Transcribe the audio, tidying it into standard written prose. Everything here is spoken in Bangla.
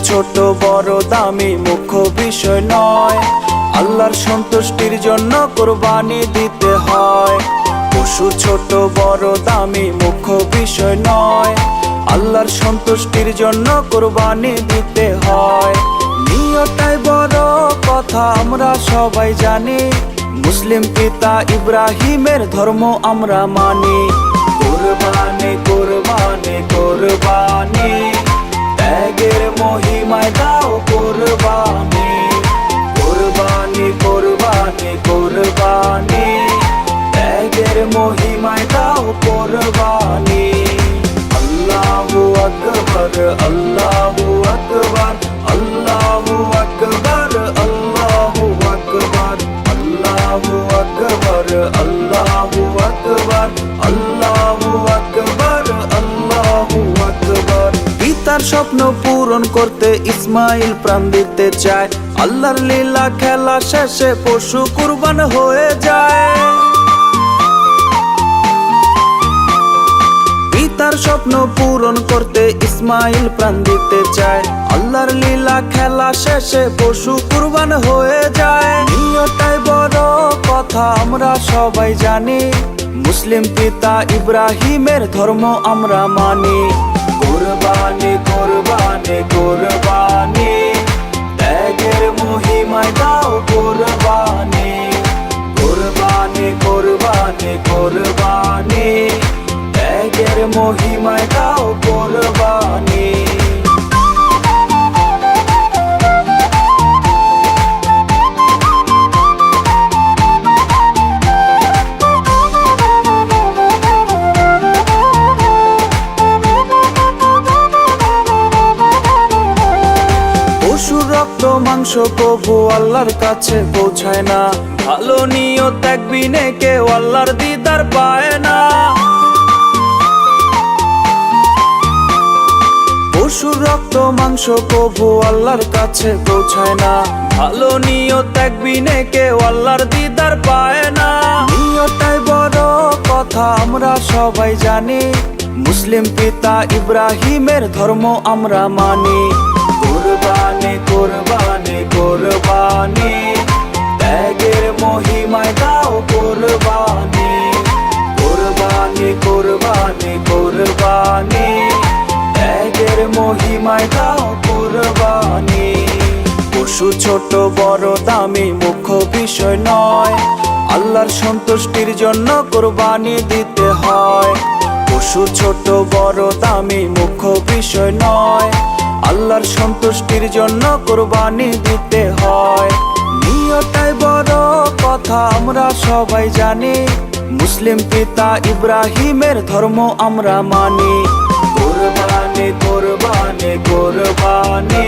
ছোট বড় দামি মুখ্য বিষয় নয়, আল্লাহর সন্তুষ্টির জন্য কুরবানি দিতে হয়। পশু ছোট বড় দামি মুখ্য বিষয় নয়, আল্লাহর সন্তুষ্টির জন্য কুরবানি দিতে হয়। নিয়তটাই বড় কথা আমরা সবাই জানি, মুসলিম পিতা ইব্রাহিমের ধর্ম আমরা মানি। কুরবানি কুরবানি কুরবানি, ত্যাগের মহিমায় দাও কুরবানি। কুরবানি কুরবানি কুরবানি, ত্যাগের মহিমায় দাও কুরবানি। আল্লাহু আকবার আল্লাহু আকবার আল্লাহু আকবার আল্লাহু আকবার আল্লাহু আকবার আল্লাহু আকবার আল্লাহু আকবার আল্লাহু আকবার। পিতার স্বপ্ন পূরণ করতে ইসমাইল প্রাণ দিতে চায়, আল্লাহর লীলা খেলা শেষে পশু কুরবান হয়ে যায়। পিতার স্বপ্ন পূরণ করতে ইসমাইল প্রাণ দিতে চায়, আল্লাহর লীলা খেলা শেষে পশু কুরবান হয়ে যায়। নিয়তটাই বড় কথা আমরা সবাই জানি, মুসলিম পিতা ইব্রাহিমের ধর্ম আমরা মানি। কুরবানি কুরবানি কুরবানি, ত্যাগের মহিমায় দাও কুরবানি। কুরবানি কুরবানি কুরবানি, ত্যাগের মহিমায় দাও কুরবানি। পশুর রক্ত মাংস কবু আল্লাহর কাছে পৌঁছায় না, ভালো নিয়ত ত্যাগ বিনে কেউ আল্লাহর দিদার পায় না। পশুর রক্ত মাংস কবু আল্লাহর কাছে পৌঁছায় না, ভালো নিয়ত ত্যাগ বিনে কেউ আল্লাহর দিদার পায় না। নিয়তটাই বড় কথা আমরা সবাই জানি, মুসলিম পিতা ইব্রাহিমের ধর্ম আমরা মানি। কুরবানি কুরবানি কুরবানি, ত্যাগের মহিমায় দাও কুরবানি। কুরবানি কুরবানি কুরবানি, ত্যাগের মহিমায় দাও কুরবানি। পশু ছোট বড় দামি মুখ্য বিষয় নয়, আল্লাহর সন্তুষ্টির জন্য কুরবানি দিতে হয়। পশু ছোট বড় দামি মুখ্য বিষয় নয়, আল্লাহর সন্তুষ্টির জন্য কুরবানি দিতে হয়। নিয়তটাই বড় কথা আমরা সবাই জানি, মুসলিম পিতা ইব্রাহিমের ধর্ম আমরা মানি। কুরবানি কুরবানি কুরবানি,